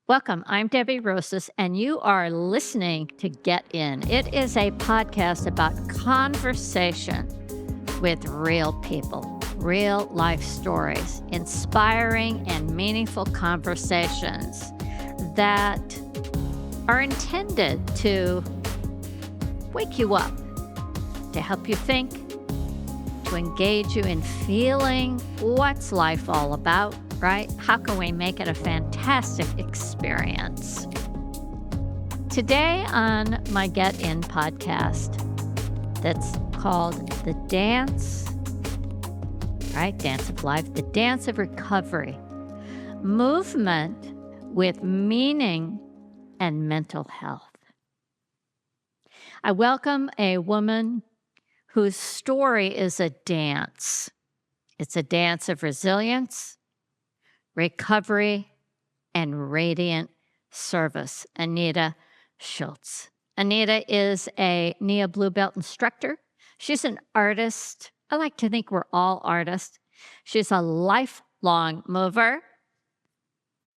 Welcome. I'm Debbie Rosas, and you are listening to Get In. It is a podcast about conversation with real people, real life stories, inspiring and meaningful conversations that are intended to wake you up, to help you think, to engage you in feeling what's life all about, right? How can we make it a fantastic experience? Today on my Get In podcast, that's called The Dance, right? Dance of Life, The Dance of Recovery, Movement with Meaning and Mental Health. I welcome a woman whose story is a dance. It's a dance of resilience, recovery, and radiant service. Anita Shultz. Anita is a Nia Blue Belt instructor. She's an artist. I like to think we're all artists. She's a lifelong mover.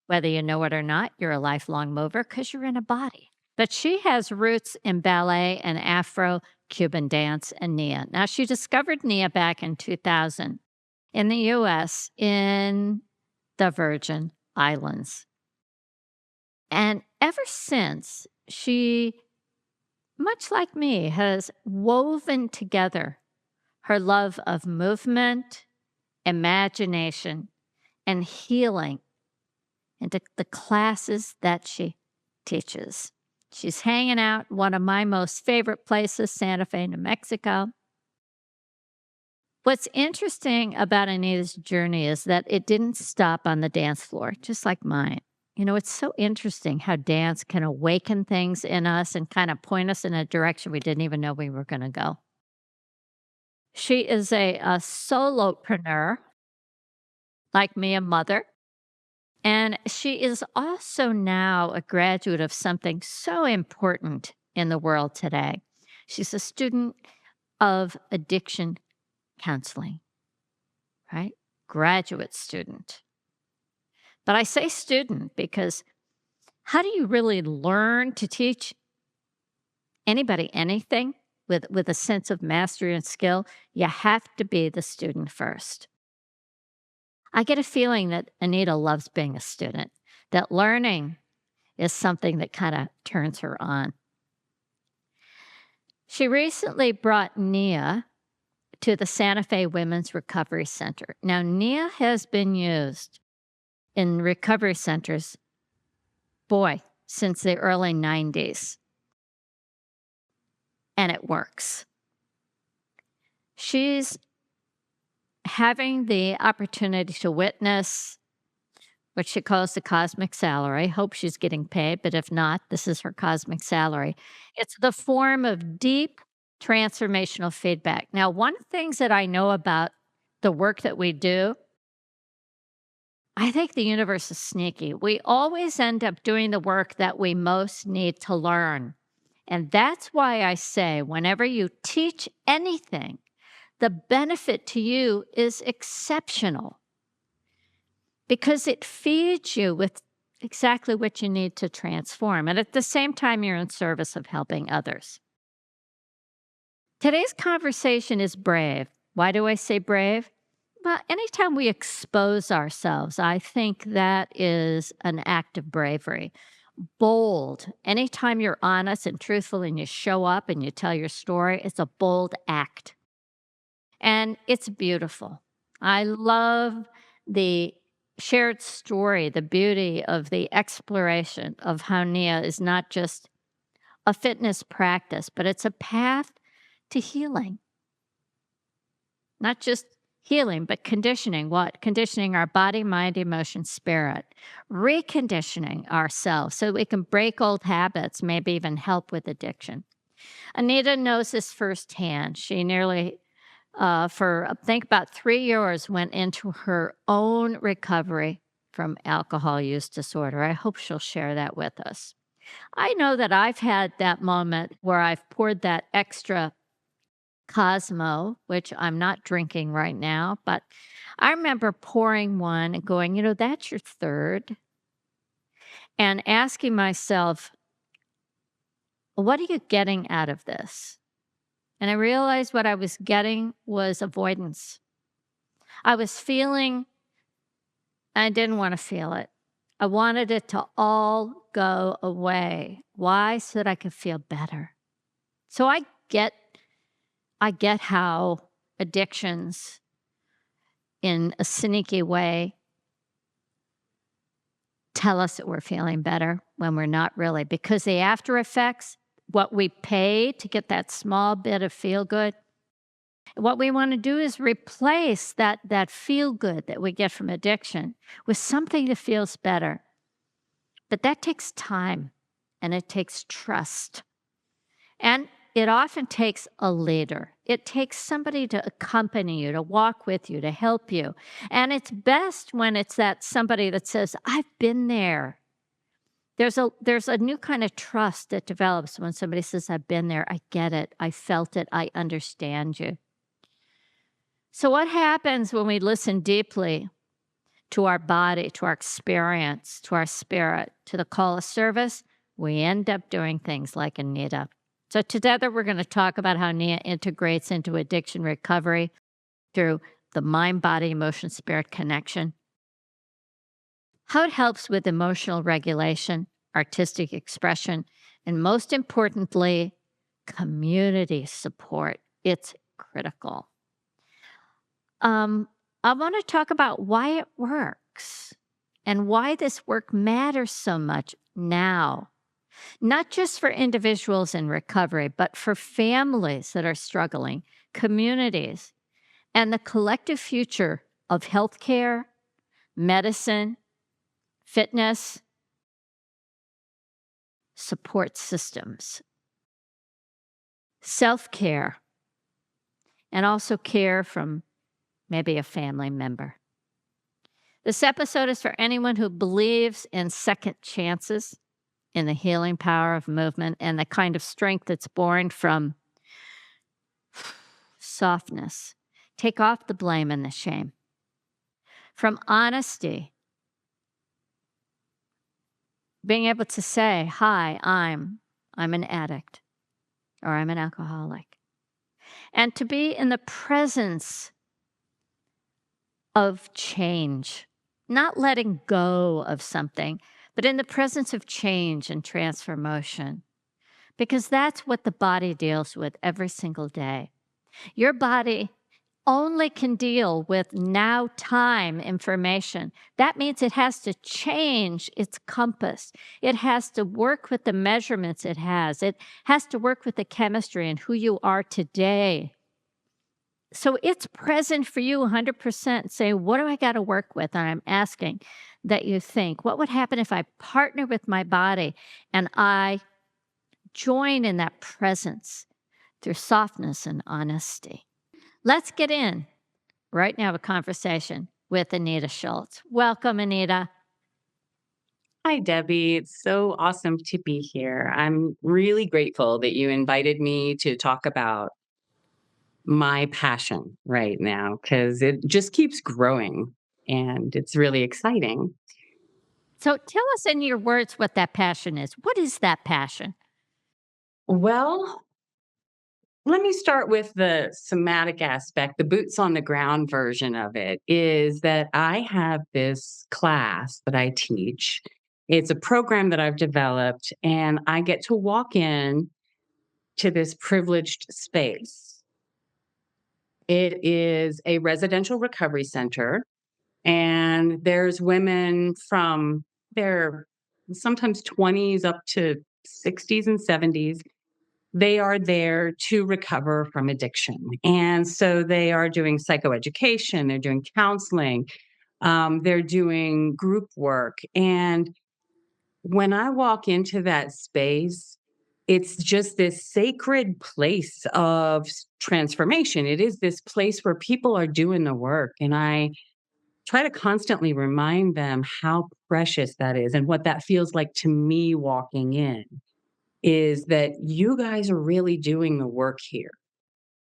Whether you know it or not, you're a lifelong mover because you're in a body. But she has roots in ballet and Afro-Cuban dance and Nia. Now, she discovered Nia back in 2000 in the U.S. in the Virgin Islands. And ever since, she, much like me, has woven together her love of movement, imagination, and healing into the classes that she teaches. She's hanging out in one of my most favorite places, Santa Fe, New Mexico. What's interesting about Anita's journey is that it didn't stop on the dance floor, just like mine. You know, it's so interesting how dance can awaken things in us and kind of point us in a direction we didn't even know we were going to go. She is a solopreneur, like me, a mother. And she is also now a graduate of something so important in the world today. She's a student of addiction counseling, right? Graduate student. But I say student because how do you really learn to teach anybody anything with a sense of mastery and skill? You have to be the student first. I get a feeling that Anita loves being a student, that learning is something that kind of turns her on. She recently brought Nia to the Santa Fe Women's Recovery Center. Now, Nia has been used in recovery centers, since the early 90s. And it works. She's having the opportunity to witness what she calls the cosmic salary. Hope she's getting paid, but if not, this is her cosmic salary. It's the form of deep transformational feedback. Now, one of the things that I know about the work that we do, I think the universe is sneaky. We always end up doing the work that we most need to learn. And that's why I say whenever you teach anything, the benefit to you is exceptional because it feeds you with exactly what you need to transform. And at the same time, you're in service of helping others. Today's conversation is brave. Why do I say brave? Well, anytime we expose ourselves, I think that is an act of bravery. Bold. Anytime you're honest and truthful and you show up and you tell your story, it's a bold act. And it's beautiful. I love the shared story, the beauty of the exploration of how Nia is not just a fitness practice, but it's a path to healing. Not just healing, but conditioning. What? Conditioning our body, mind, emotion, spirit. Reconditioning ourselves so we can break old habits, maybe even help with addiction. Anita knows this firsthand. She nearly for I think about 3 years, went into her own recovery from alcohol use disorder. I hope she'll share that with us. I know that I've had that moment where I've poured that extra Cosmo, which I'm not drinking right now, but I remember pouring one and going, that's your third. and asking myself, what are you getting out of this? And I realized what I was getting was avoidance. I was feeling, I didn't want to feel it. I wanted it to all go away. Why? So that I could feel better. So get I get how addictions in a sneaky way tell us that we're feeling better when we're not really, because the after effects, what we pay to get that small bit of feel good, what we want to do is replace that feel good that we get from addiction with something that feels better. But that takes time and it takes trust. And it often takes a leader. It takes somebody to accompany you, to walk with you, to help you. And it's best when it's that somebody that says, I've been there. There's a new kind of trust that develops when somebody says, I've been there, I get it, I felt it, I understand you. So what happens when we listen deeply to our body, to our experience, to our spirit, to the call of service? We end up doing things like Anita. So together we're going to talk about how Nia integrates into addiction recovery through the mind, body, emotion, spirit connection, how it helps with emotional regulation, artistic expression, and most importantly, community support. It's critical. I want to talk about why it works and why this work matters so much now. Not just for individuals in recovery, but for families that are struggling, communities, and the collective future of healthcare, medicine, fitness, support systems, self care, and also care from maybe a family member. This episode is for anyone who believes in second chances, in the healing power of movement, and the kind of strength that's born from softness. Take off the blame and the shame. From honesty, being able to say, hi, I'm an addict or I'm an alcoholic. And to be in the presence of change, not letting go of something, but in the presence of change and transformation, because that's what the body deals with every single day. Your body only can deal with now time information. That means it has to change its compass. It has to work with the measurements it has. It has to work with the chemistry and who you are today. So it's present for you 100%. Say, what do I got to work with? And I'm asking that you think, what would happen if I partner with my body and I join in that presence through softness and honesty? Let's get in right now a conversation with Anita Shultz. Welcome, Anita. Hi, Debbie. It's so awesome to be here. I'm really grateful that you invited me to talk about my passion right now because it just keeps growing and it's really exciting. So tell us in your words what that passion is. What is that passion? Well, let me start with the somatic aspect, the boots on the ground version of it is that I have this class that I teach. It's a program that I've developed, and I get to walk in to this privileged space. It is a residential recovery center, and there's women from their sometimes 20s up to 60s and 70s. They are there to recover from addiction. And so they are doing psychoeducation, they're doing counseling, they're doing group work. And when I walk into that space, it's just this sacred place of transformation. It is this place where people are doing the work. And I try to constantly remind them how precious that is and what that feels like to me walking in is that you guys are really doing the work here.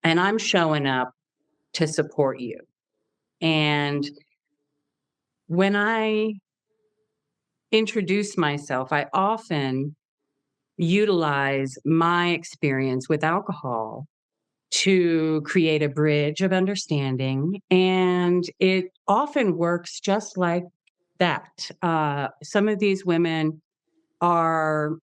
And I'm showing up to support you. And when I introduce myself, I often utilize my experience with alcohol to create a bridge of understanding. And it often works just like that. Some of these women are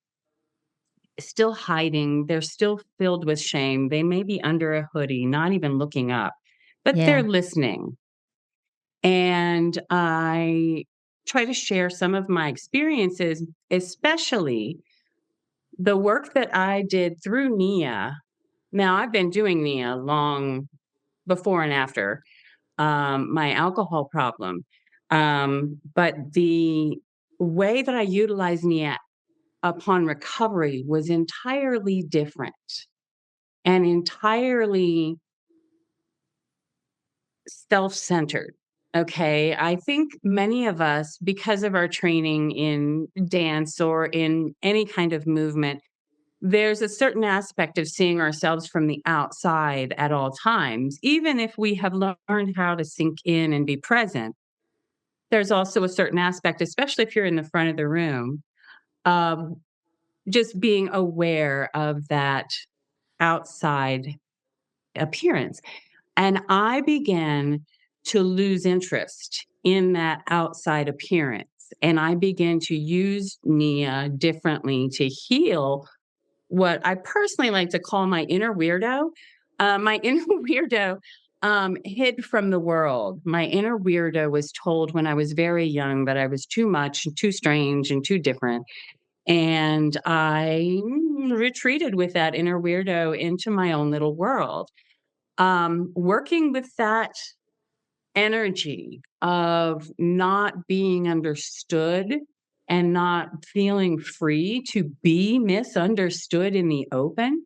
still hiding, they're still filled with shame. They may be under a hoodie, not even looking up, but Yeah. they're listening. And I try to share some of my experiences, especially the work that I did through Nia. Now, I've been doing Nia long before and after my alcohol problem. But the way that I utilized Nia upon recovery was entirely different and entirely self-centered. Okay. I think many of us, because of our training in dance or in any kind of movement, there's a certain aspect of seeing ourselves from the outside at all times, even if we have learned how to sink in and be present. There's also a certain aspect, especially if you're in the front of the room, of just being aware of that outside appearance. And I began to lose interest in that outside appearance. And I began to use Nia differently to heal what I personally like to call my inner weirdo. My inner weirdo hid from the world. My inner weirdo was told when I was very young that I was too much, and too strange, and too different. And I retreated with that inner weirdo into my own little world. Working with that energy of not being understood and not feeling free to be misunderstood in the open,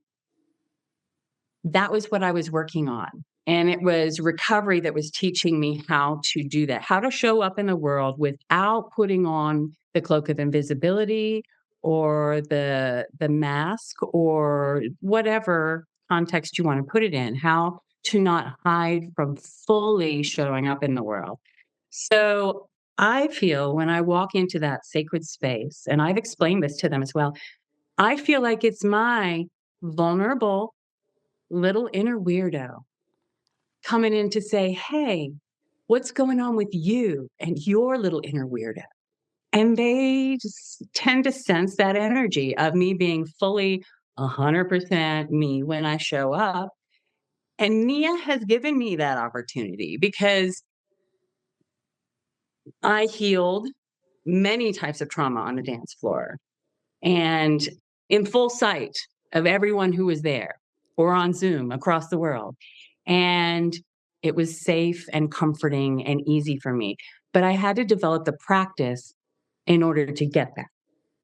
that was what I was working on. And it was recovery that was teaching me how to do that, how to show up in the world without putting on the cloak of invisibility or the mask or whatever context you want to put it in, how to not hide from fully showing up in the world. So I feel when I walk into that sacred space, and I've explained this to them as well, I feel like it's my vulnerable little inner weirdo coming in to say, "Hey, what's going on with you and your little inner weirdo?" And they just tend to sense that energy of me being fully 100% me when I show up. And Nia has given me that opportunity because I healed many types of trauma on the dance floor and in full sight of everyone who was there or on Zoom across the world. And it was safe and comforting and easy for me. But I had to develop the practice in order to get that,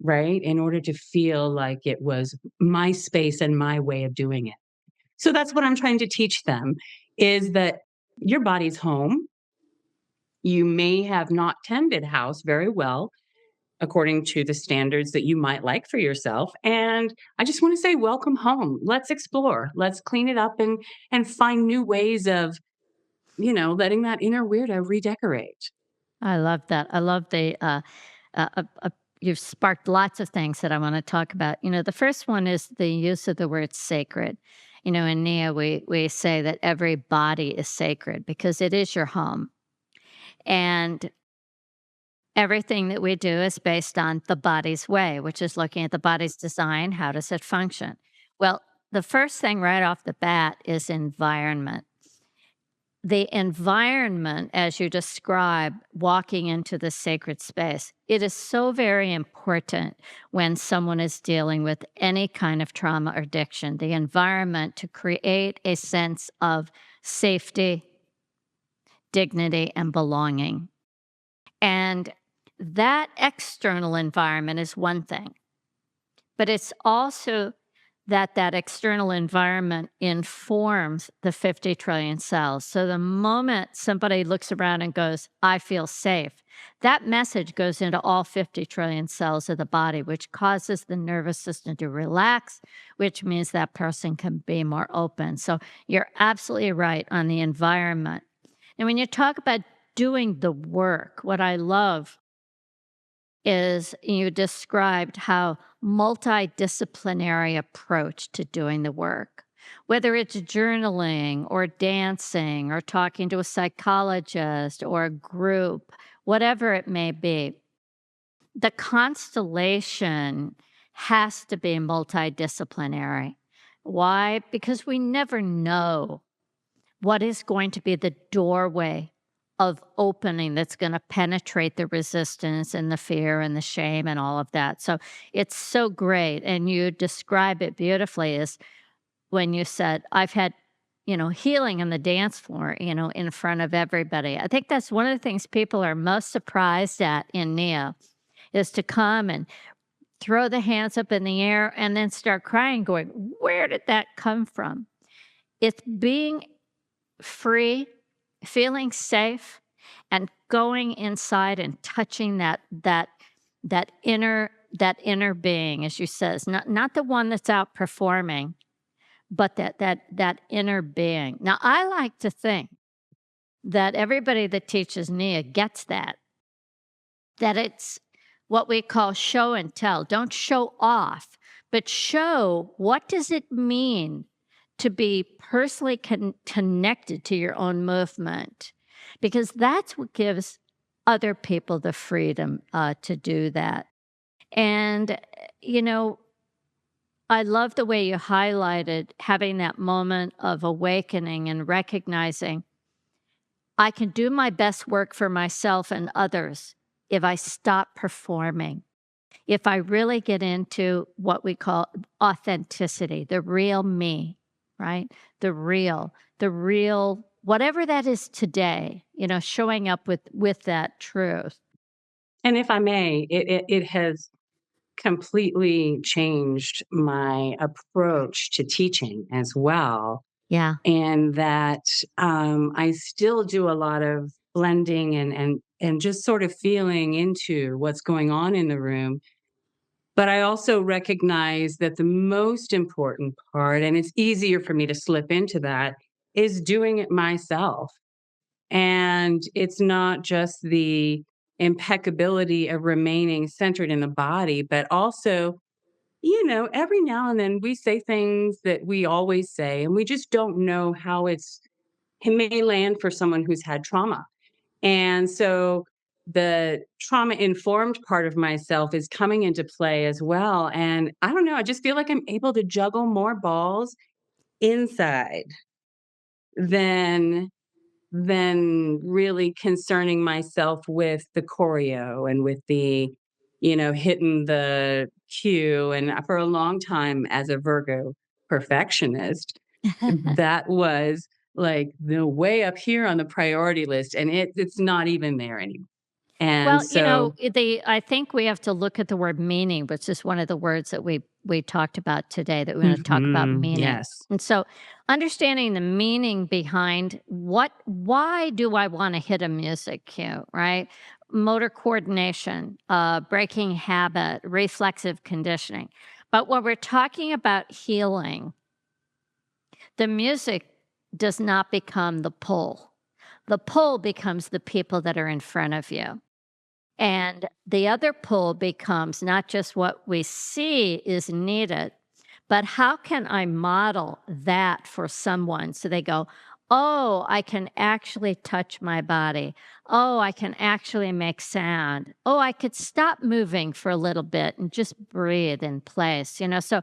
right? In order to feel like it was my space and my way of doing it. So that's what I'm trying to teach them is that your body's home. You may have not tended house very well according to the standards that you might like for yourself. And I just want to say, welcome home. Let's explore. Let's clean it up and find new ways of, letting that inner weirdo redecorate. I love that. I love you've sparked lots of things that I want to talk about. The first one is the use of the word sacred. In Nia, we say that every body is sacred because it is your home. And everything that we do is based on the body's way, which is looking at the body's design. How does it function? Well, the first thing right off the bat is environment. The environment, as you describe, walking into the sacred space, it is so very important when someone is dealing with any kind of trauma or addiction. The environment to create a sense of safety, dignity, and belonging. And that external environment is one thing, but it's also that external environment informs the 50 trillion cells. So the moment somebody looks around and goes, I feel safe, that message goes into all 50 trillion cells of the body, which causes the nervous system to relax, which means that person can be more open. So you're absolutely right on the environment. And when you talk about doing the work, what I love is you described how multidisciplinary approach to doing the work, whether it's journaling or dancing or talking to a psychologist or a group, whatever it may be. The constellation has to be multidisciplinary. Why? Because we never know what is going to be the doorway of opening that's going to penetrate the resistance and the fear and the shame and all of that. So it's so great. And you describe it beautifully as when you said, I've had, healing on the dance floor, in front of everybody. I think that's one of the things people are most surprised at in Nia is to come and throw the hands up in the air and then start crying, going, where did that come from? It's being free, feeling safe, and going inside and touching that inner being, as you says, not the one that's out performing, but that inner being. Now, I like to think that everybody that teaches Nia gets that it's what we call show and tell. Don't show off, but show what does it mean to be personally connected to your own movement, because that's what gives other people the freedom to do that. And, you know, I love the way you highlighted having that moment of awakening and recognizing I can do my best work for myself and others if I stop performing. If I really get into what we call authenticity, the real me, right? The real, whatever that is today, showing up with that truth. And if I may, it has completely changed my approach to teaching as well. Yeah. And that I still do a lot of blending and just sort of feeling into what's going on in the room. But I also recognize that the most important part, and it's easier for me to slip into that, is doing it myself. And it's not just the impeccability of remaining centered in the body, but also, every now and then we say things that we always say, and we just don't know how it may land for someone who's had trauma. And so the trauma informed part of myself is coming into play as well. And I don't know, I just feel like I'm able to juggle more balls inside than really concerning myself with the choreo and with the, hitting the cue. And for a long time as a Virgo perfectionist, that was like the way up here on the priority list, and it's not even there anymore. And Well, so I think we have to look at the word meaning, which is one of the words that we talked about today, that we're going to talk about meaning. yes. And so understanding the meaning behind why do I want to hit a music cue, right? Motor coordination, breaking habit, reflexive conditioning. But when we're talking about healing, the music does not become the pull. The pull becomes the people that are in front of you. And the other pull becomes not just what we see is needed, but how can I model that for someone so they go, oh, I can actually touch my body. Oh, I can actually make sound. Oh, I could stop moving for a little bit and just breathe in place. So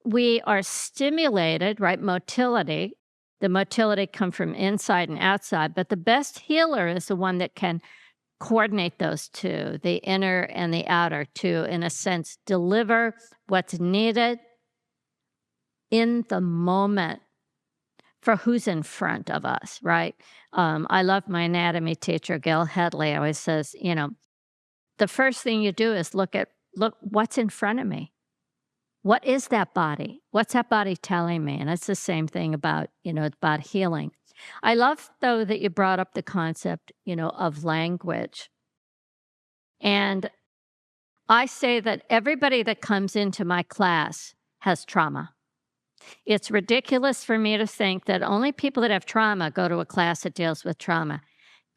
we are stimulated, right? Motility. The motility come from inside and outside, but the best healer is the one that can coordinate those two, the inner and the outer, to, in a sense, deliver what's needed in the moment for who's in front of us, right? I love my anatomy teacher, Gail Headley, always says, the first thing you do is look what's in front of me. What is that body? What's that body telling me? And it's the same thing about healing. I love, though, that you brought up the concept, of language. And I say that everybody that comes into my class has trauma. It's ridiculous for me to think that only people that have trauma go to a class that deals with trauma.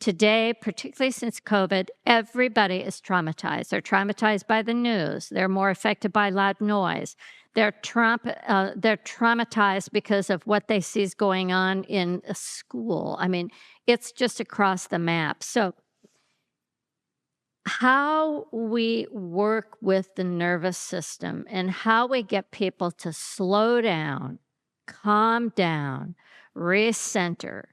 Today, particularly since COVID, everybody is traumatized. They're traumatized by the news. They're more affected by loud noise. They're traumatized because of what they see is going on in a school. I mean, it's just across the map. So how we work with the nervous system and how we get people to slow down, calm down, recenter,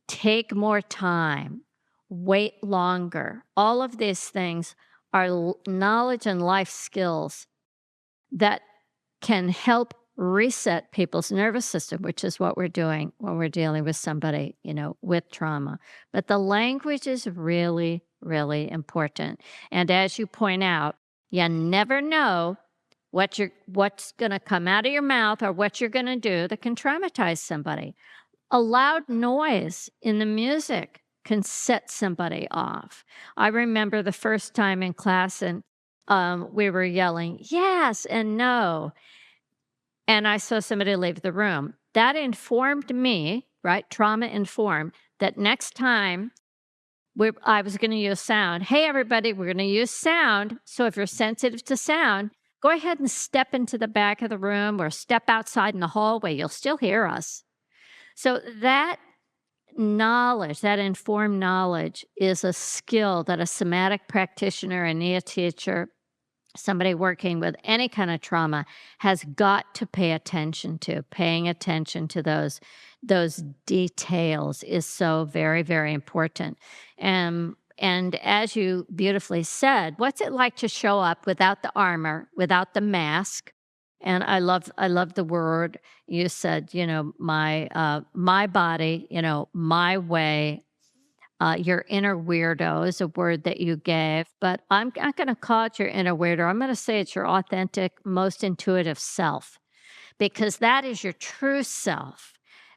take more time, wait longer. All of these things are knowledge and life skills that can help reset people's nervous system, which is what we're doing when we're dealing with somebody, with trauma. But the language is really, really important. And as you point out, you never know what's going to come out of your mouth or what you're going to do that can traumatize somebody. A loud noise in the music can set somebody off. I remember the first time in class and we were yelling yes and no, and I saw somebody leave the room. That informed me, right? Trauma informed that next time I was going to use sound. Hey, everybody, we're going to use sound. So if you're sensitive to sound, go ahead and step into the back of the room or step outside in the hallway. You'll still hear us. So that knowledge, that informed knowledge, is a skill that a somatic practitioner, a Nia teacher, somebody working with any kind of trauma has got to pay attention to. Paying attention to those details is so very, very important. And as you beautifully said, what's it like to show up without the armor, without the mask? And I love the word you said, my body, my way. Your inner weirdo is a word that you gave, but I'm not going to call it your inner weirdo. I'm going to say it's your authentic, most intuitive self, because that is your true self.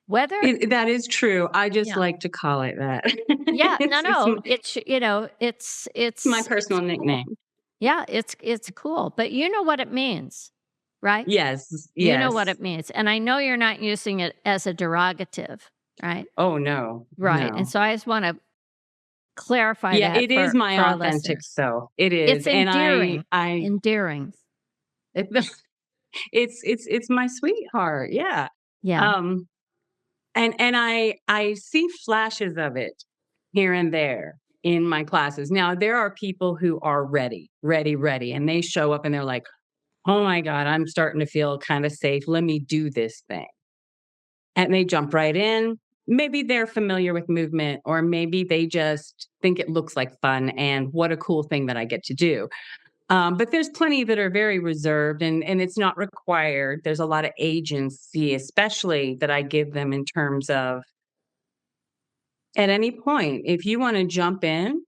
Whether, That is true. I just yeah, like to call it that. yeah, no, It's no, it's my it's personal cool. nickname. Yeah, it's cool, but you know what it means, right? Yes, You know what yes. it means, and I know you're not using it as a derogative, right? Oh, no, Right, and no. so I just want to clarify Yeah, that it is my for our authentic listeners. self. It It's is, and endearing, I endearing. it it's my sweetheart, yeah. Yeah, Um, and I see flashes of it here and there in my classes. Now, there are people who are ready, ready, ready, and they show up and they're like, "Oh my god, I'm starting to feel kinda safe. Let me do this thing." And they jump right in. Maybe they're familiar with movement, or maybe they just think it looks like fun and what a cool thing that I get to do. But there's plenty that are very reserved and it's not required. There's a lot of agency, especially that I give them in terms of at any point, if you want to jump in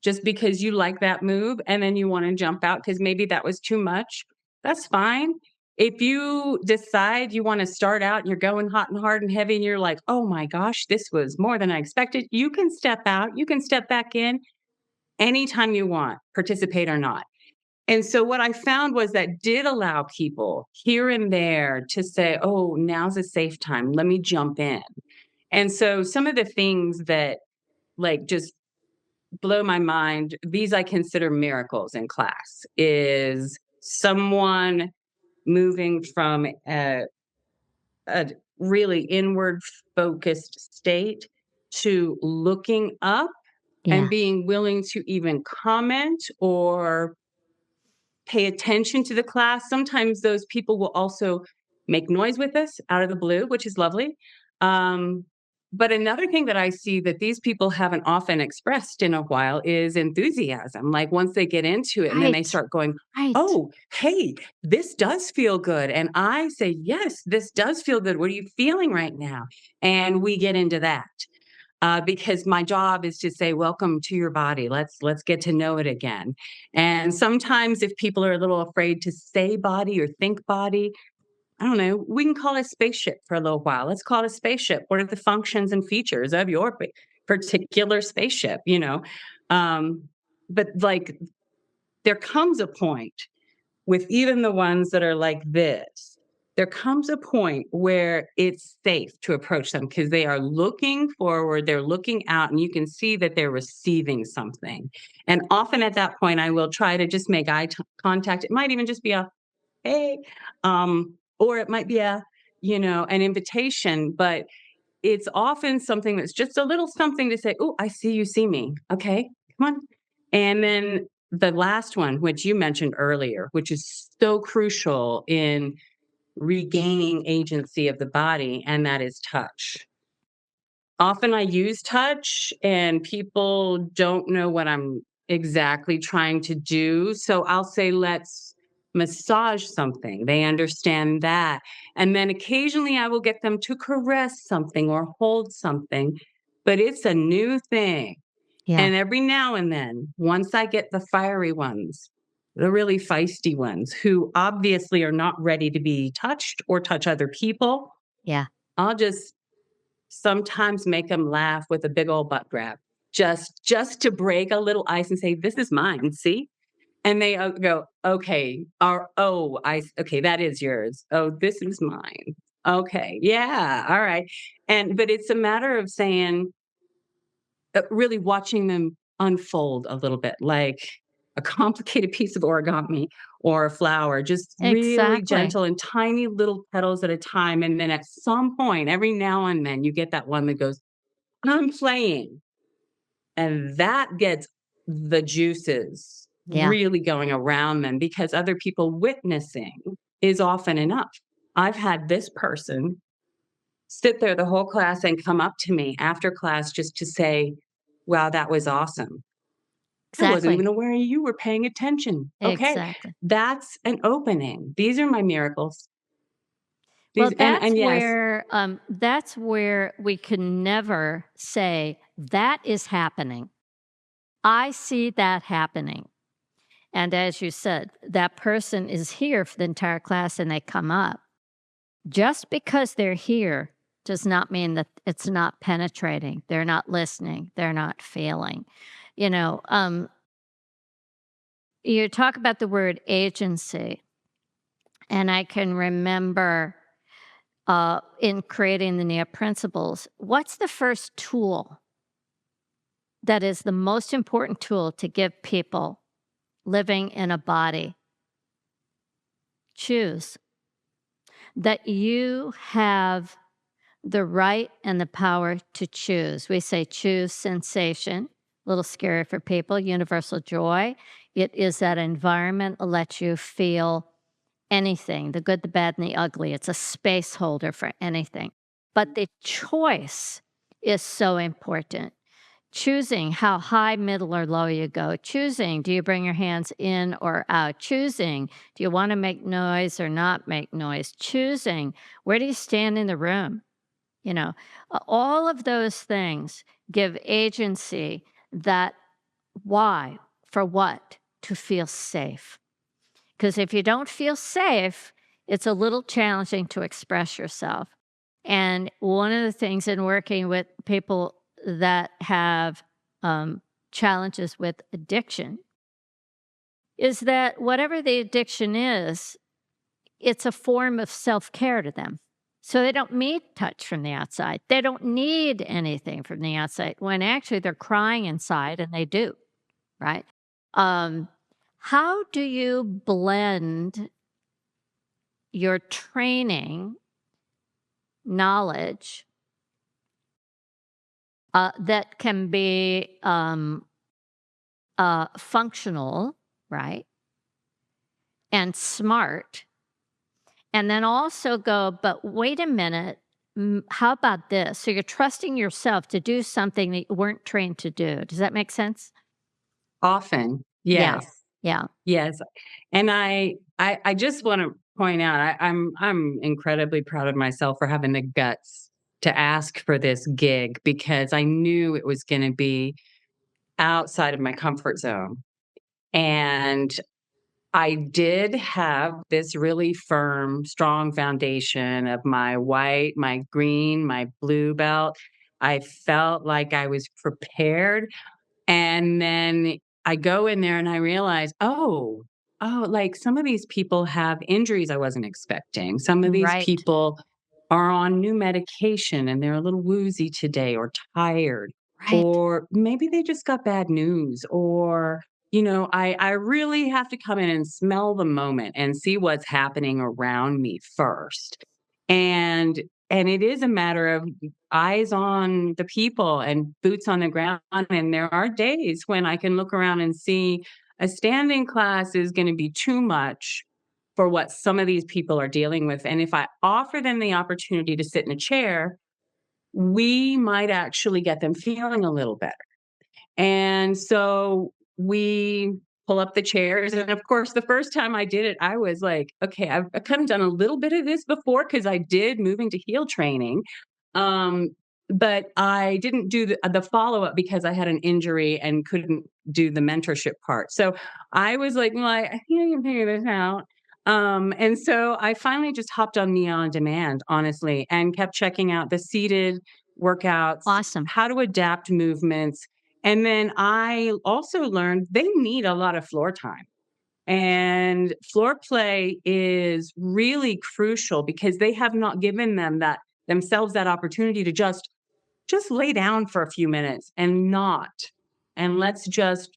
just because you like that move and then you want to jump out because maybe that was too much, that's fine. If you decide you want to start out and you're going hot and hard and heavy and you're like, oh my gosh, this was more than I expected, you can step out, you can step back in anytime you want, participate or not. And so what I found was that did allow people here and there to say, oh, now's a safe time. Let me jump in. And so some of the things that like just blow my mind, these I consider miracles in class, is someone moving from a really inward focused state to looking up and yeah, being willing to even comment or pay attention to the class. Sometimes those people will also make noise with us out of the blue, which is lovely. Um, but another thing that I see that these people haven't often expressed in a while is enthusiasm. Like once they get into it and then they right, start going, right. oh, hey, this does feel good. And I say, yes, this does feel good. What are you feeling right now? And we get into that because my job is to say welcome to your body, let's get to know it again. And sometimes if people are a little afraid to say body or think body, I don't know, we can call it a spaceship for a little while. Let's call it a spaceship. What are the functions and features of your particular spaceship, um but like there comes a point with even the ones that are like this, there comes a point where it's safe to approach them because they are looking forward, they're looking out, and you can see that they're receiving something. And often at that point, I will try to just make contact. It might even just be a hey, or it might be a, an invitation, but it's often something that's just a little something to say, "Oh, I see you see me. Okay, come on." And then the last one, which you mentioned earlier, which is so crucial in regaining agency of the body, and that is touch. Often I use touch and people don't know what I'm exactly trying to do. So I'll say, let's massage something. They understand that. And then occasionally I will get them to caress something or hold something, but it's a new thing. Yeah. And every now and then, once I get the fiery ones, the really feisty ones who obviously are not ready to be touched or touch other people, Yeah. I'll just sometimes make them laugh with a big old butt grab, just to break a little ice and say, "This is mine, see?" And they, go, "Okay," or, "Oh, okay, that is yours. Oh, this is mine. Okay, yeah, alright." But it's a matter of saying really watching them unfold a little bit, like a complicated piece of origami or a flower, just really Exactly. gentle and tiny little petals at a time, and then at some point, every now and then, you get that one that goes, "I'm playing," and that gets the juices Yeah. really going around them because other people witnessing is often enough. I've had this person sit there the whole class and come up to me after class just to say, "Wow, that was awesome. I wasn't Exactly. even aware you were paying attention." Okay, Exactly. that's an opening. These are my miracles. Well, These and yes, that's where we can never say, "That is happening. I see that happening." And as you said, that person is here for the entire class and they come up. Just because they're here does not mean that it's not penetrating. They're not listening. They're not feeling. You know, you talk about the word agency, and I can remember in creating the Nia principles, what's the first tool that is the most important tool to give people living in a body? Choose. That you have the right and the power to choose. We say choose sensation, a little scary for people, universal joy. It is that environment that lets you feel anything, the good, the bad, and the ugly. It's a space holder for anything. But the choice is so important. Choosing how high, middle, or low you go. Choosing, do you bring your hands in or out? Choosing, do you want to make noise or not make noise? Choosing, where do you stand in the room? You know, all of those things give agency that why, for what? To feel safe. Because if you don't feel safe, it's a little challenging to express yourself. And one of the things in working with people that have challenges with addiction is that whatever the addiction is, it's a form of self care to them. So they don't need touch from the outside. They don't need anything from the outside when actually they're crying inside and they do, right? Um, how do you blend your training knowledge that can be functional, right? And smart. And then also go, but wait a minute, how about this? So you're trusting yourself to do something that you weren't trained to do. Does that make sense? often, Yeah. yes. Yeah. Yes, and I just wanna point out, I'm incredibly proud of myself for having the guts to ask for this gig because I knew it was gonna be outside of my comfort zone, and I did have this really firm, strong foundation of my white, my green, my blue belt. I felt like I was prepared, and then I go in there and I realize, "Oh, oh, like some of these people have injuries I wasn't expecting. Some of these Right, people are on new medication and they're a little woozy today or tired, right. or maybe they just got bad news, or, I really have to come in and smell the moment and see what's happening around me first. And and it is a matter of eyes on the people and boots on the ground. And there are days when I can look around and see a standing class is going to be too much for what some of these people are dealing with. And if I offer them the opportunity to sit in a chair, we might actually get them feeling a little better. And so we pull up the chairs. And of course, the first time I did it, I was like, okay, I've kind of done a little bit of this before because I did moving to heel training. Um, but I didn't do the follow up because I had an injury and couldn't do the mentorship part. So I was like, well, I think I can figure this out. And so I finally just hopped on Nia on Demand, honestly, and kept checking out the seated workouts, Awesome. how to adapt movements. And then I also learned they need a lot of floor time. And floor play is really crucial because they have not given themselves that opportunity to just lay down for a few minutes and not. And let's just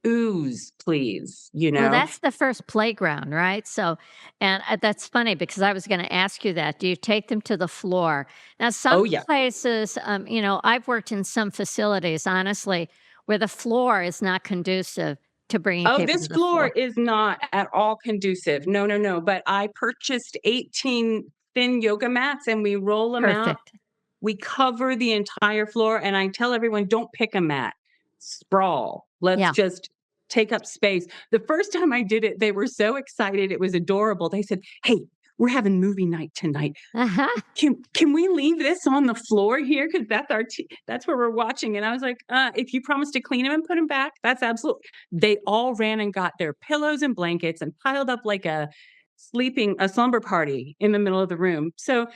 ooze, please, you Well, know? that's the first playground, right? So, and that's funny because I was going to ask you that. Do you take them to the floor? Now, some Oh, yeah. places, I've worked in some facilities, honestly, where the floor is not conducive to bringing Oh, people this to the floor floor. is not at all conducive. No, no, no. But I purchased 18 thin yoga mats and we roll them out. Perfect. We cover the entire floor, and I tell everyone, "Don't pick a mat. Sprawl. Let's Yeah. just take up space." The first time I did it, they were so excited, it was adorable. They said, "Hey, we're having movie night tonight. Uh-huh. Can we leave this on the floor here? Because that's where we're watching." And I was like, if you promise to clean them and put them back, that's absolutely." They all ran and got their pillows and blankets and piled up like a slumber party in the middle of the room. So,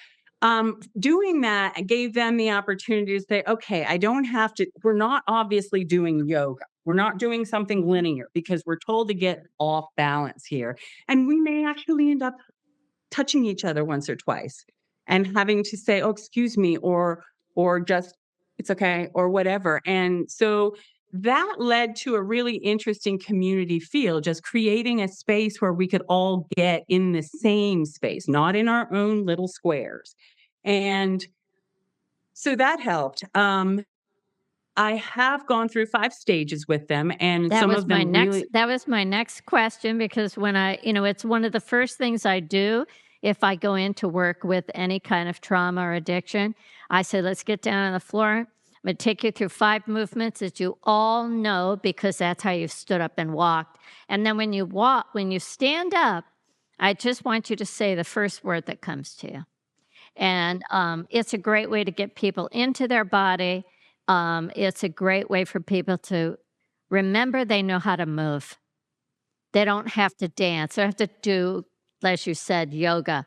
doing that gave them the opportunity to say, "Okay, I don't have to we're not obviously doing yoga. We're not doing something linear because we're told to get off balance here. And we may actually end up touching each other once or twice and having to say, "Oh, excuse me," or just, "It's okay," or whatever. And so that led to a really interesting community feel, just creating a space where we could all get in the same space, not in our own little squares. And so that helped. I have gone through 5 stages with them, and some of them really. That was my next question because it's one of the first things I do if I go in to work with any kind of trauma or addiction. I say, let's get down on the floor. I'm going to take you through 5 movements that you all know because that's how you've stood up and walked. And then when you stand up, I just want you to say the first word that comes to you. And it's a great way to get people into their body. It's a great way for people to remember they know how to move. They don't have to dance. They don't have to do, as you said, yoga.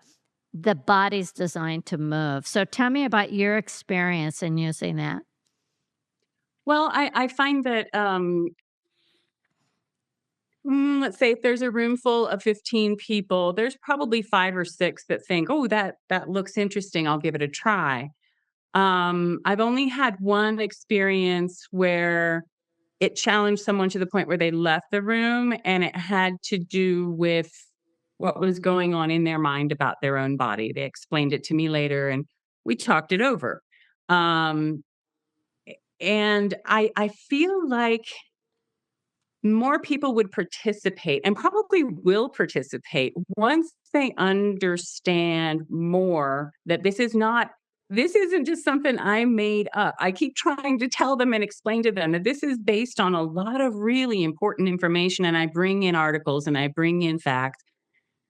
The body's designed to move. So tell me about your experience in using that. Well, I find that, let's say if there's a room full of 15 people, there's probably 5 or 6 that think, "Oh, that looks interesting. I'll give it a try." I've only had one experience where it challenged someone to the point where they left the room, and it had to do with what was going on in their mind about their own body. They explained it to me later, and we talked it over. Um, and I feel like more people would participate and probably will participate once they understand more that this isn't just something I made up. I keep trying to tell them and explain to them that this is based on a lot of really important information, and I bring in articles and I bring in facts,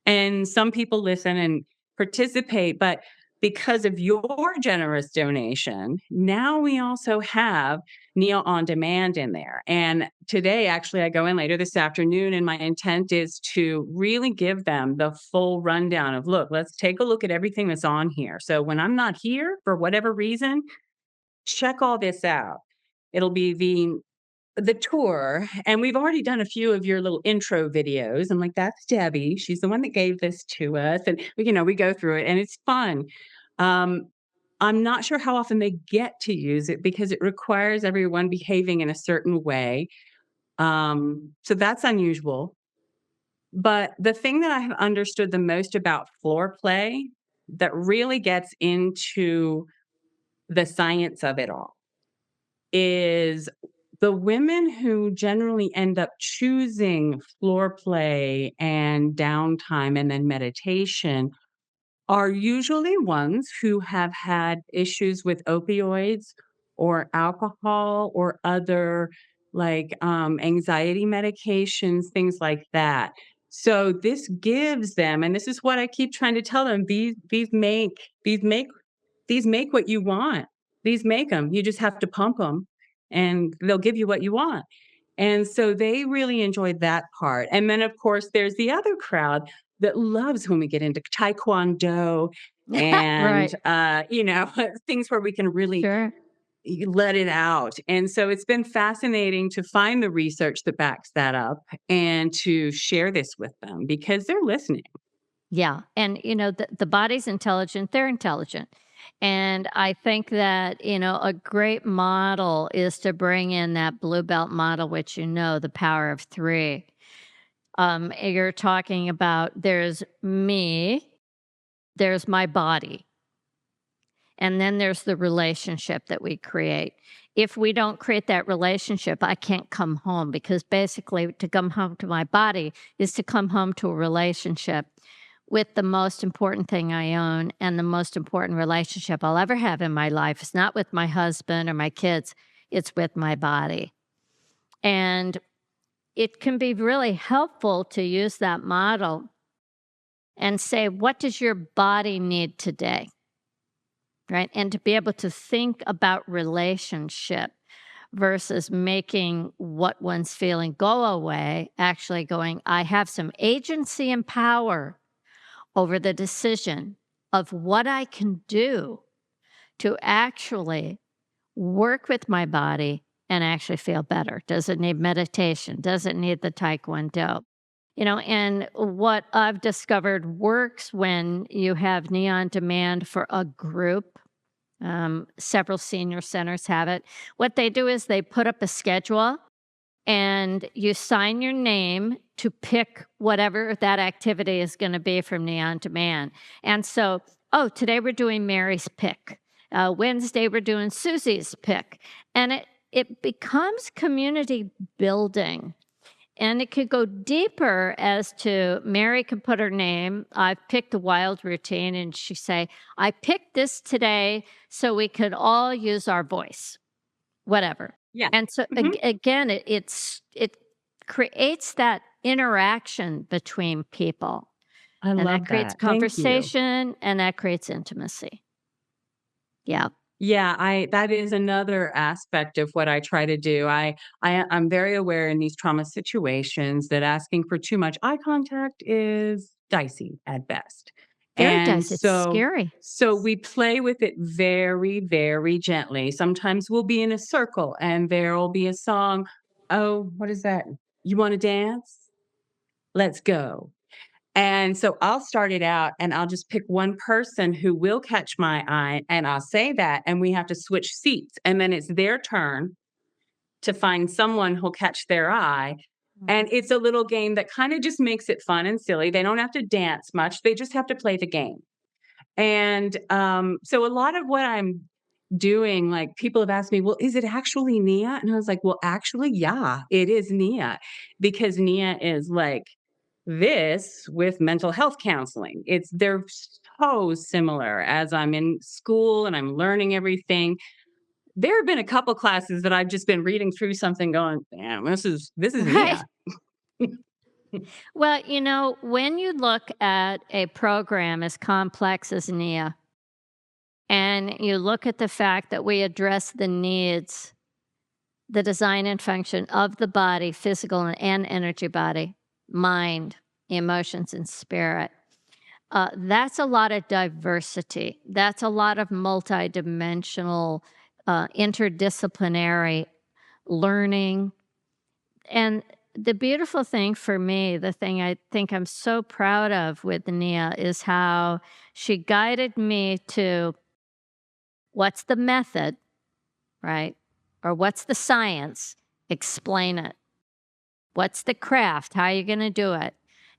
and some people listen and participate, but because of your generous donation, now we also have Nia on Demand in there. And today, actually, I go in later this afternoon, and my intent is to really give them the full rundown of, look, let's take a look at everything that's on here. So when I'm not here for whatever reason, check all this out. It'll be the the tour, and we've already done a few of your little intro videos. I'm like, "That's Debbie. She's the one that gave this to us." And, we go through it and it's fun. Um, I'm not sure how often they get to use it because it requires everyone behaving in a certain way. So that's unusual. But the thing that I have understood the most about floor play that really gets into the science of it all is the women who generally end up choosing floor play and downtime and then meditation are usually ones who have had issues with opioids or alcohol or other anxiety medications, things like that. So this gives them, and this is what I keep trying to tell them, these make these make what you want. These make them. You just have to pump them, and they'll give you what you want. And so they really enjoyed that part. And then, of course, there's the other crowd that loves when we get into taekwondo and, Right. things where we can really Sure. let it out. And so it's been fascinating to find the research that backs that up and to share this with them because they're listening. Yeah. And, the body's intelligent, they're intelligent. And I think that, a great model is to bring in that blue belt model, which the power of three. You're talking about there's me, there's my body, and then there's the relationship that we create. If we don't create that relationship, I can't come home because basically to come home to my body is to come home to a relationship with the most important thing I own and the most important relationship I'll ever have in my life. It's not with my husband or my kids, it's with my body. And it can be really helpful to use that model and say, what does your body need today? Right. And to be able to think about relationship versus making what one's feeling go away, actually going, I have some agency and power over the decision of what I can do to actually work with my body and actually feel better. Does it need meditation? Does it need the taekwondo? And what I've discovered works when you have Nia on Demand for a group. Several senior centers have it. What they do is they put up a schedule and you sign your name to pick whatever that activity is going to be from Nia on Demand. And so, oh, today we're doing Mary's pick. Wednesday we're doing Susie's pick. And it becomes community building. And it could go deeper as to Mary could put her name. I've picked a wild routine, and she say, I picked this today so we could all use our voice, whatever. Yeah. And so Mhm. again, it creates that interaction between people, I and that love creates that. Thank you. conversation, and that creates intimacy. Yeah, Yeah, I that is another aspect of what I try to do. I'm very aware in these trauma situations that asking for too much eye contact is dicey at best. very And dicey. It's so scary. so we play with it very, very gently. Sometimes we'll be in a circle and there'll be a song. Oh, what is that? You want to dance? Let's go. And so I'll start it out and I'll just pick one person who will catch my eye and I'll say that and we have to switch seats and then it's their turn to find someone who'll catch their eye. And Mhm. it's a little game that kind of just makes it fun and silly. They don't have to dance much. They just have to play the game. And so a lot of what I'm doing, like people have asked me, well, is it actually Nia? And I was like, well, actually, yeah, it is Nia because Nia is like this with mental health counseling. They're so similar as I'm in school and I'm learning everything. There have been a couple classes that I've just been reading through something going, damn, this is Right. Nia. Well, when you look at a program as complex as NIA, and you look at the fact that we address the needs, the design and function of the body, physical and energy body, mind, emotions, and spirit, that's a lot of diversity. That's a lot of multidimensional, interdisciplinary learning And the beautiful thing for me, the thing I think I'm so proud of with Nia is how she guided me to what's the method, right? Or what's the science? Explain it. What's the craft? How are you going to do it?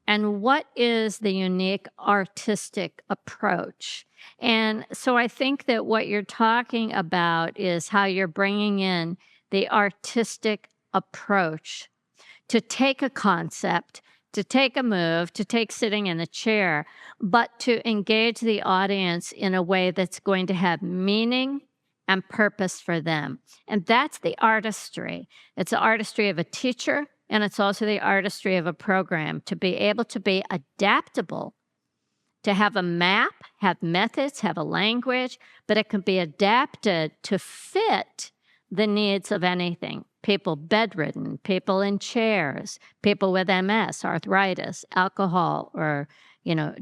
And what is the unique artistic approach? And so I think that what you're talking about is how you're bringing in the artistic approach to take a concept, to take a move, to take sitting in a chair, but to engage the audience in a way that's going to have meaning and purpose for them. And that's the artistry. It's the artistry of a teacher, and it's also the artistry of a program to be able to be adaptable, to have a map, have methods, have a language, but it can be adapted to fit the needs of anything. People bedridden, people in chairs, people with MS, arthritis, alcohol, or,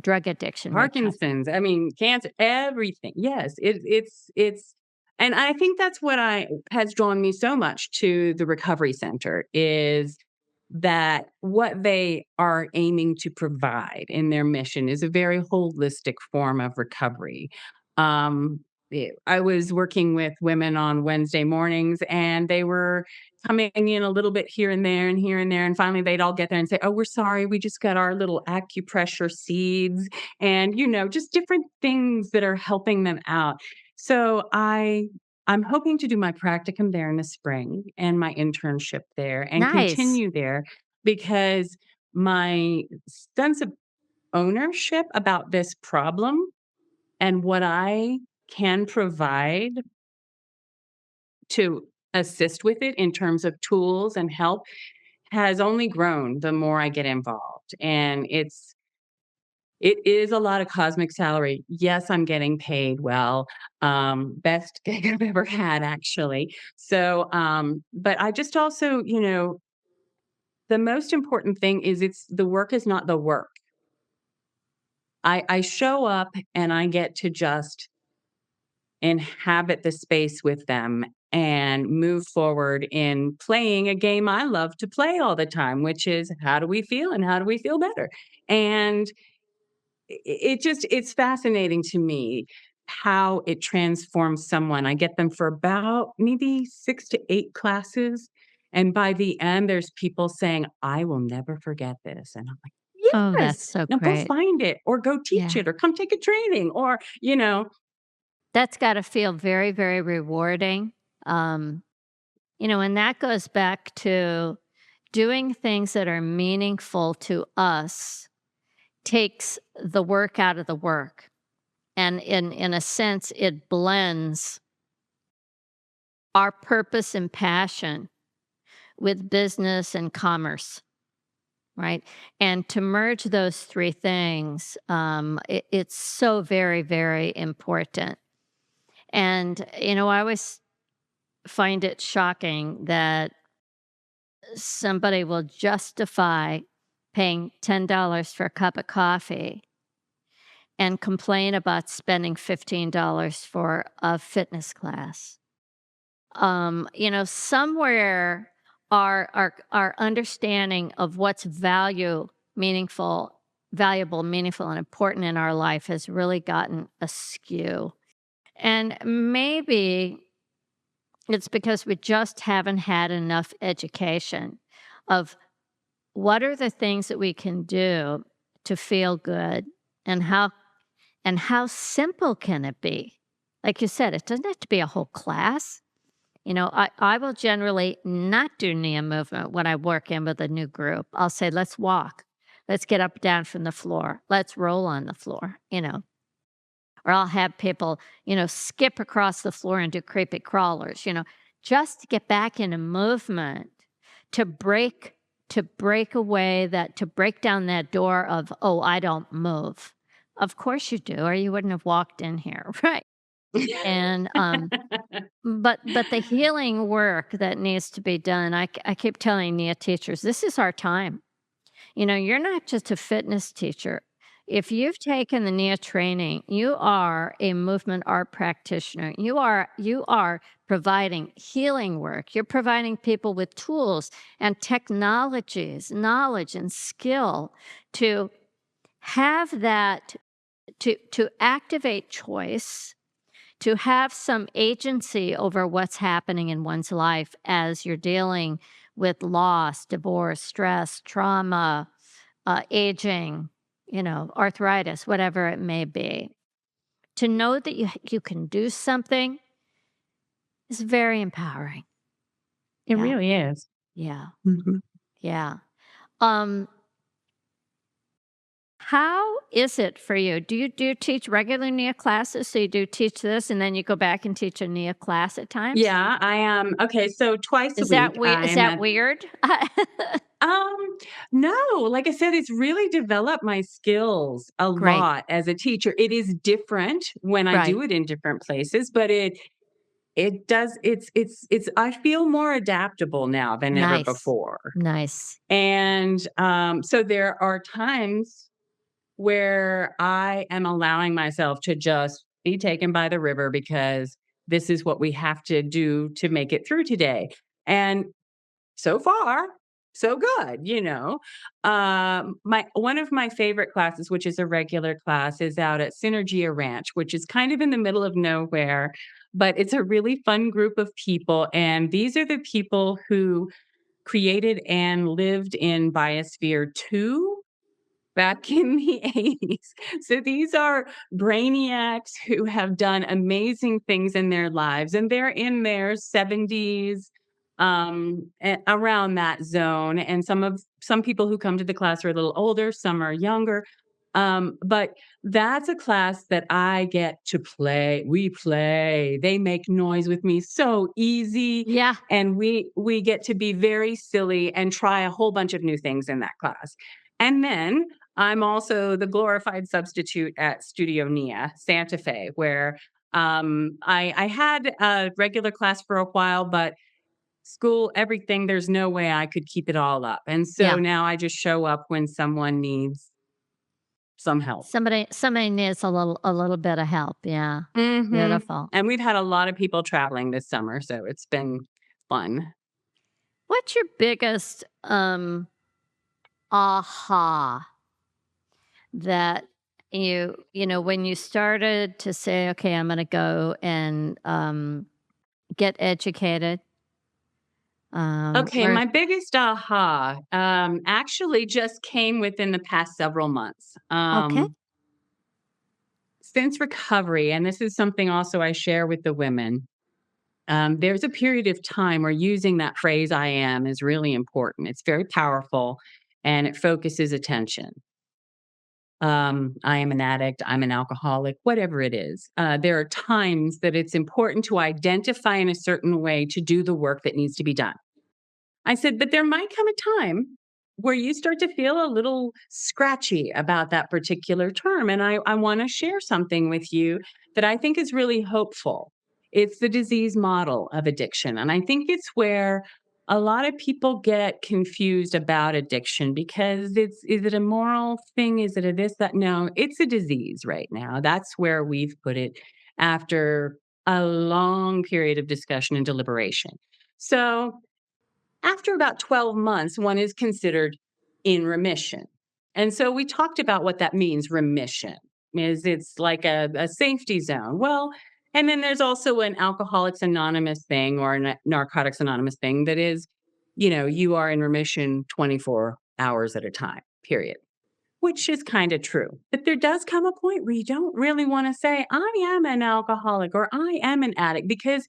drug addiction recovery. Parkinson's, I mean, cancer, everything. Yes, it's and I think that's what I has drawn me so much to the recovery center is that what they are aiming to provide in their mission is a very holistic form of recovery. I was working with women on Wednesday mornings, and they were coming in a little bit here and there and here and there, and finally they'd all get there and say, "Oh, we're sorry, we just got our little acupressure seeds," and just different things that are helping them out. So I'm hoping to do my practicum there in the spring and my internship there and Nice. continue there because my sense of ownership about this problem and what I can provide to assist with it in terms of tools and help has only grown the more I get involved. And it is a lot of cosmic salary. Yes, I'm getting paid well. Best gig I've ever had, actually. So, but I just also, the most important thing is it's the work is not the work. I show up and I get to just inhabit the space with them and move forward in playing a game I love to play all the time, which is how do we feel and how do we feel better? And it's fascinating to me how it transforms someone. I get them for about maybe 6 to 8 classes, and by the end, there's people saying, "I will never forget this," and I'm like, Oh, that's "Yes! so Now go great. find it or go teach Yeah. it or come take a training," or. That's got to feel very, very rewarding. Um, and that goes back to doing things that are meaningful to us takes the work out of the work. And in a sense, it blends our purpose and passion with business and commerce, right? And to merge those three things, it's so very, very important. And, I always find it shocking that somebody will justify paying $10 for a cup of coffee and complain about spending $15 for a fitness class. Somewhere our understanding of what's valuable, meaningful, and important in our life has really gotten askew. And maybe it's because we just haven't had enough education of what are the things that we can do to feel good and how simple can it be? Like you said, it doesn't have to be a whole class. I will generally not do Nia movement when I work in with a new group. I'll say, let's walk. Let's get up down from the floor. Let's roll on the floor. Or I'll have people, skip across the floor and do creepy crawlers, just to get back into movement, to break to break down that door of, oh, I don't move. Of course you do, or you wouldn't have walked in here, right? And but the healing work that needs to be done, I keep telling Nia teachers, this is our time. You're not just a fitness teacher. if you've taken the Nia training, you are a movement art practitioner. You are providing healing work. You're providing people with tools and technologies, knowledge and skill to have that, to activate choice, to have some agency over what's happening in one's life as you're dealing with loss, divorce, stress, trauma, aging, arthritis, whatever it may be. To know that you can do something is very empowering. It Yeah, really is. yeah, Mhm. yeah. Um, how is it for you? Do you teach regular Nia classes? So you do teach this, and then you go back and teach a Nia class at times. Yeah, I am. Okay, so twice a Is that week weird? I Is am that at weird? um no, like I said, it's really developed my skills a Great. lot as a teacher. It is different when I Right. do it in different places, but it does it's I feel more adaptable now than ever Nice. before. Nice. And so there are times where I am allowing myself to just be taken by the river because this is what we have to do to make it through today. And so far, so good, you know. My one of my favorite classes, which is a regular class, is out at Synergia Ranch, which is kind of in the middle of nowhere, but it's a really fun group of people. And these are the people who created and lived in Biosphere 2 back in the 80s. So these are brainiacs who have done amazing things in their lives, and they're in their 70s, around that zone. And some people who come to the class are a little older, some are younger. But that's a class that I get to play. We play. They make noise with me so easy. Yeah. And we get to be very silly and try a whole bunch of new things in that class. And then I'm also the glorified substitute at Studio Nia, Santa Fe, where I had a regular class for a while, but school, everything, there's no way I could keep it all up. And so Yeah. now I just show up when someone needs some help. Somebody needs a little bit of help. Yeah. Mhm. Beautiful. And we've had a lot of people traveling this summer, so it's been fun. What's your biggest aha that when you started to say, okay, I'm going to go and get educated? Okay, Learn. my biggest aha, actually just came within the past several months. Okay. Since recovery, and this is something also I share with the women, there's a period of time where using that phrase "I am" is really important. It's very powerful, and it focuses attention. I am an addict, I'm an alcoholic, whatever it is. There are times that it's important to identify in a certain way to do the work that needs to be done. I said, but there might come a time where you start to feel a little scratchy about that particular term. And I want to share something with you that I think is really hopeful. It's the disease model of addiction. And I think it's where a lot of people get confused about addiction because is it a moral thing? Is it a this, that? No, it's a disease right now. That's where we've put it after a long period of discussion and deliberation. So after about 12 months, one is considered in remission. And so we talked about what that means, remission. Is it's like a safety zone. Well, and then there's also an Alcoholics Anonymous thing or a Narcotics Anonymous thing that is, you are in remission 24 hours at a time, period, which is kind of true. But there does come a point where you don't really want to say, I am an alcoholic or I am an addict because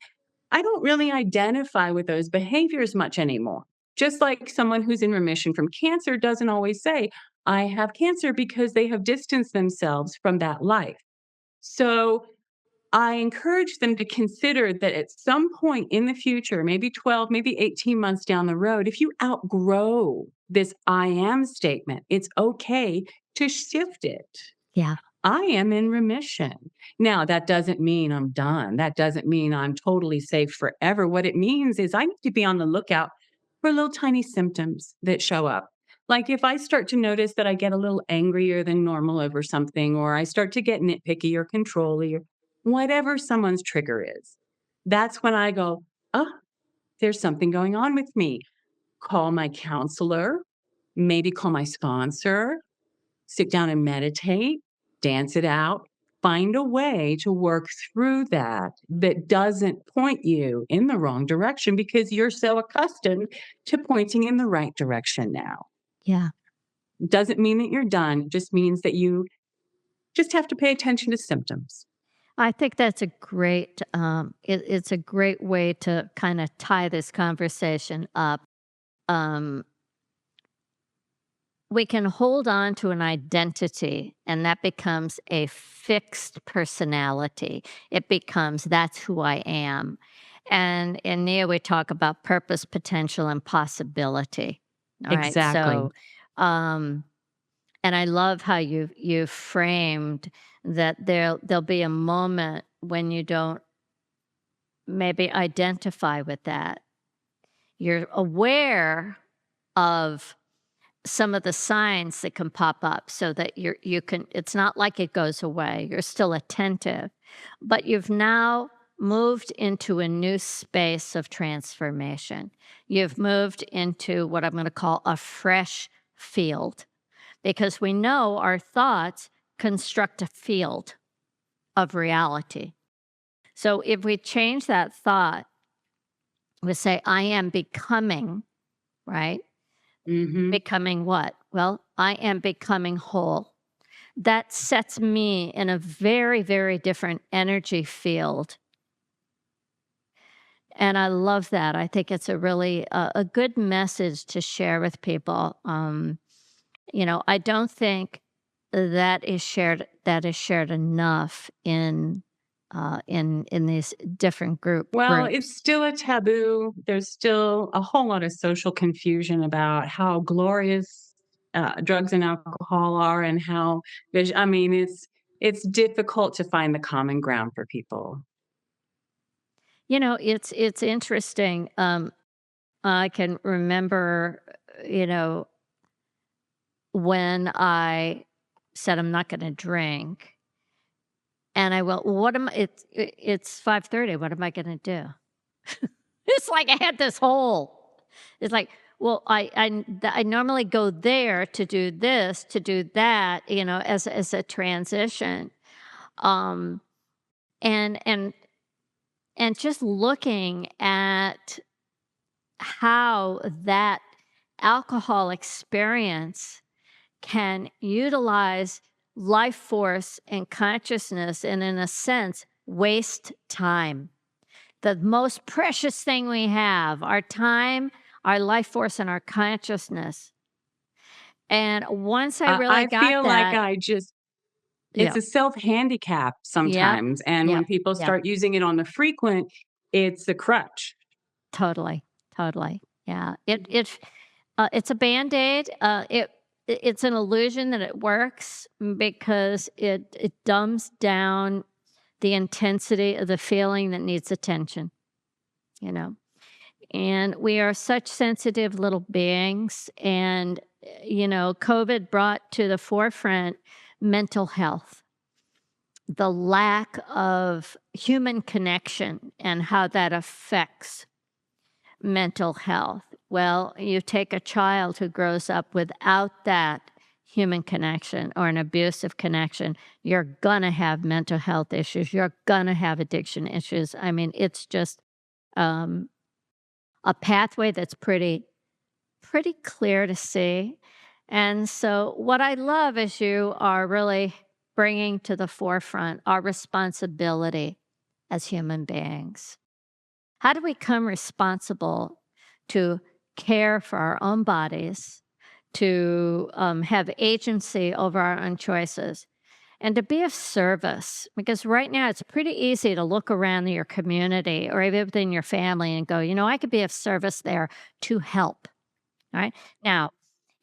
I don't really identify with those behaviors much anymore. Just like someone who's in remission from cancer doesn't always say, I have cancer because they have distanced themselves from that life. So I encourage them to consider that at some point in the future, maybe 12, maybe 18 months down the road, if you outgrow this I am statement, it's okay to shift it. Yeah. I am in remission. Now, that doesn't mean I'm done. That doesn't mean I'm totally safe forever. What it means is I need to be on the lookout for little tiny symptoms that show up, Like, if I start to notice that I get a little angrier than normal over something, or I start to get nitpicky or controlly, or whatever someone's trigger is, that's when I go, oh, there's something going on with me. Call my counselor, maybe call my sponsor, sit down and meditate, dance it out, find a way to work through that that doesn't point you in the wrong direction because you're so accustomed to pointing in the right direction now. Yeah. Doesn't mean that you're done, just means that you just have to pay attention to symptoms. I think that's a great, it's a great way to kind of tie this conversation up. Um, we can hold on to an identity and that becomes a fixed personality. It becomes that's who I am. And in Nia, we talk about purpose, potential, and possibility. All right. Exactly. Um, and I love how you framed that there'll be a moment when you don't maybe identify with that. You're aware of some of the signs that can pop up so that you can it's not like it goes away. You're still attentive, but you've now moved into a new space of transformation. You've moved into what I'm going to call a fresh field because we know our thoughts construct a field of reality. So if we change that thought, we say, I am becoming, right? Mhm. Becoming what? Well, I am becoming whole. That sets me in a very, very different energy field. And I love that. I think it's a really a good message to share with people. I don't think that is shared enough in these different Well, groups. it's still a taboo. There's still a whole lot of social confusion about how glorious, drugs and alcohol are and how I mean, it's difficult to find the common ground for people. It's interesting. I can remember, when I said I'm not going to drink, and I will. What am I? It's 5:30. What am I going to do? It's like I had this whole. It's like, well, I normally go there to do this, to do that, as a transition, um, and and and just looking at how that alcohol experience can utilize life force and consciousness and, in a sense, waste time. The most precious thing we have, our time, our life force, and our consciousness. And once I really I got feel like that, I just it's yeah, a self-handicap yep, sometimes, and yep, when people yep, start using it on the frequent, it's a crutch. totally, totally. Yeah, it's a band-aid. It's an illusion that it works because it dumbs down the intensity of the feeling that needs attention, you know? And we are such sensitive little beings. And, COVID brought to the forefront mental health, the lack of human connection, and how that affects mental health. Well, you take a child who grows up without that human connection or an abusive connection, you're going to have mental health issues. You're going to have addiction issues. I mean, it's just um, a pathway that's pretty clear to see. And so, what I love is you are really bringing to the forefront our responsibility as human beings. How do we become responsible to care for our own bodies, to have agency over our own choices, and to be of service? Because right now it's pretty easy to look around your community or even within your family and go, I could be of service there to help. All right. Now,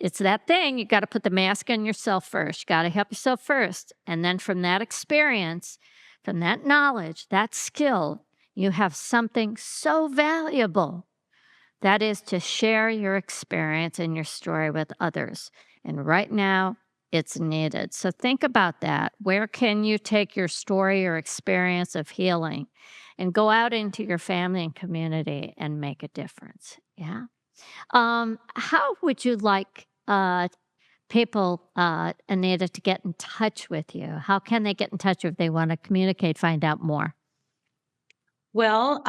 it's that thing. You got to put the mask on yourself first. You got to help yourself first. And then from that experience, from that knowledge, that skill, you have something so valuable That is to share your experience and your story with others. And right now, it's needed. So think about that. Where can you take your story or experience of healing and go out into your family and community and make a difference? Yeah. How would you like people, Anita, to get in touch with you? How can they get in touch if they want to communicate, find out more? Well,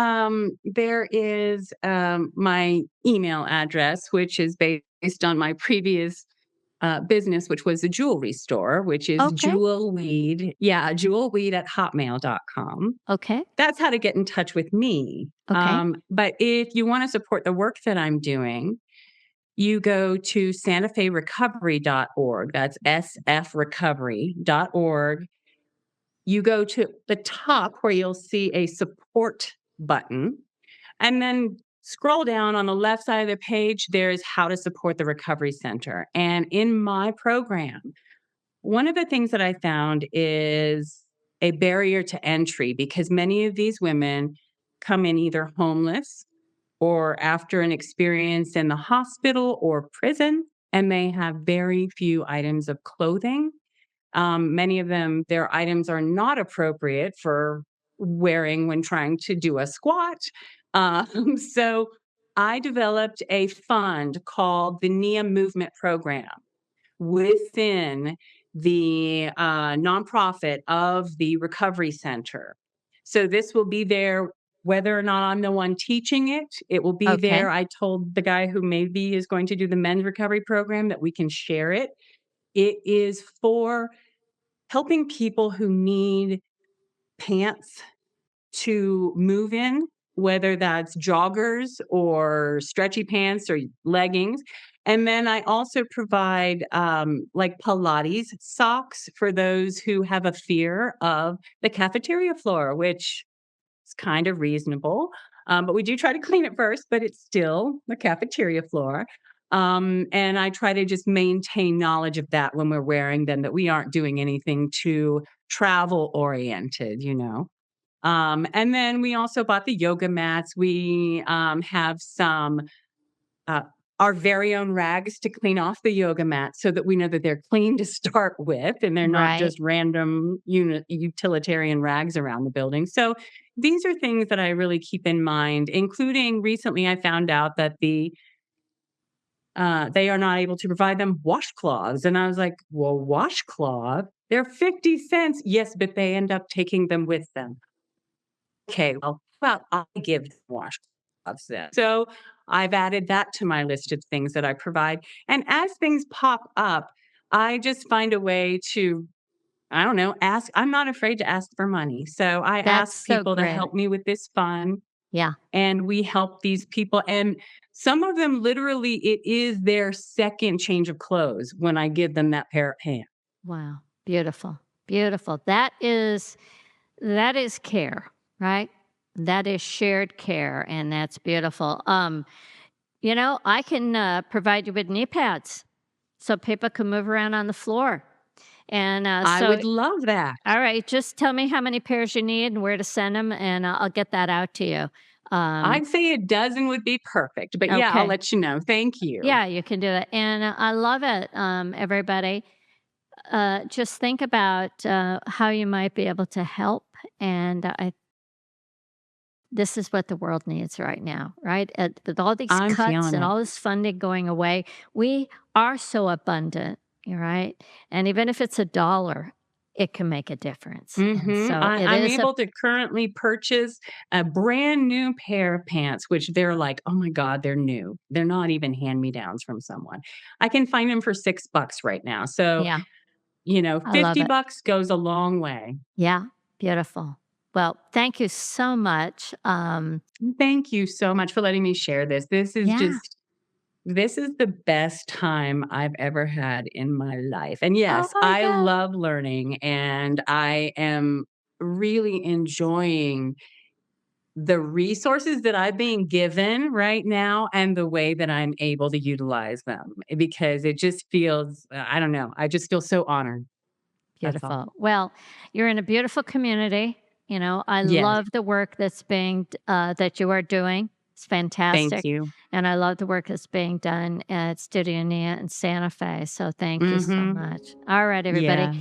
there is my email address, which is based on my previous business, which was a jewelry store, which is Okay. jewelweed. Yeah, jewelweed at hotmail.com. Okay. That's how to get in touch with me. Okay. But if you want to support the work that I'm doing, you go to santaferecovery.org. That's sfrecovery.org. You go to the top where you'll see a support button, and then scroll down on the left side of the page. There's how to support the Recovery Center. And in my program, one of the things that I found is a barrier to entry because many of these women come in either homeless or after an experience in the hospital or prison, and they have very few items of clothing. Many of them, their items are not appropriate for wearing when trying to do a squat. So I developed a fund called the Nia Movement Program within the nonprofit of the Recovery Center. So this will be there whether or not I'm the one teaching it. It will be there. Okay. I told the guy who maybe is going to do the men's recovery program that we can share it. It is for helping people who need pants to move in, whether that's joggers or stretchy pants or leggings. And then I also provide like Pilates socks for those who have a fear of the cafeteria floor, which is kind of reasonable. But we do try to clean it first, but it's still the cafeteria floor. And I try to just maintain knowledge of that when we're wearing them, that we aren't doing anything too travel oriented, you know. And then we also bought the yoga mats. We have some uh, our very own rags to clean off the yoga mat so that we know that they're clean to start with and they're not Right. just random utilitarian rags around the building. So these are things that I really keep in mind, including recently I found out that they are not able to provide them washcloths. And I was like, well, washcloth, they're 50 cents. Yes, but they end up taking them with them. Okay, well, I give washcloths then. So I've added that to my list of things that I provide. And as things pop up, I just find a way to, I don't know, ask. I'm not afraid to ask for money. So I That's ask so people to great. help me with this fund, Yeah. and we help these people. And some of them literally, it is their second change of clothes when I give them that pair of pants. Wow. Beautiful. Beautiful. That is care, right? That is shared care, and that's beautiful. I can provide you with knee pads so people can move around on the floor. And I so, would love that. all right, just tell me how many pairs you need and where to send them, and I'll get that out to you. Um, I'd say a dozen would be perfect, but yeah, I'll okay. let you know. Thank you. Yeah, you can do it. And I love it, everybody. Just think about how you might be able to help. And this is what the world needs right now, right? With all these I'm cuts feeling and it. all this funding going away, we are so abundant, right? And even if it's a dollar, it can make a difference. And Mhm. so it I'm is a able to currently purchase a brand new pair of pants, which they're like, "Oh my god, they're new." They're not even hand-me-downs from someone. I can find them for $6 right now. So, yeah, I love 50 it. bucks goes a long way. Yeah, beautiful. Well, thank you so much. Thank you so much for letting me share this. Yeah. This is the best time I've ever had in my life. And Oh yes, my I God. love learning and I am really enjoying the resources that I'm being given right now and the way that I'm able to utilize them because it just feels, I don't know, I just feel so honored. That's all. Beautiful. Well, you're in a beautiful community. I Yes. love the work that you are doing. It's Thank fantastic. you. And I love the work that's being done at Studio Nia in Santa Fe. So thank you so Mhm. much. All right, everybody. Yeah.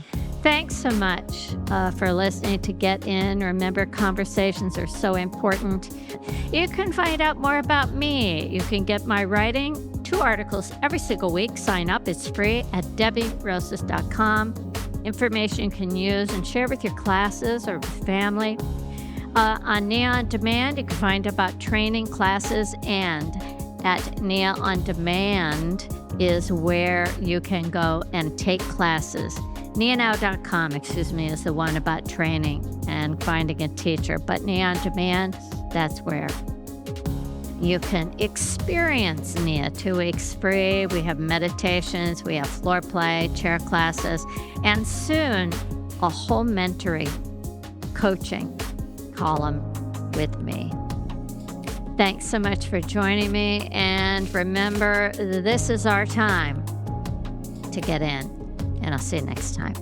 Thanks so much for listening to Get In. Remember, conversations are so important. You can find out more about me. You can get my writing, 2 articles every single week. Sign up. It's free at debbierosas.com. Information you can use and share with your classes or with family. On Nia On Demand, you can find about training classes, and at Nia On Demand is where you can go and take classes. NiaNow.com, is the one about training and finding a teacher. But Nia On Demand, that's where you can experience Nia 2 weeks free. We have meditations, we have floor play, chair classes, and soon a whole mentoring coaching column with me. Thanks so much for joining me. And remember, this is our time to get in. And I'll see you next time.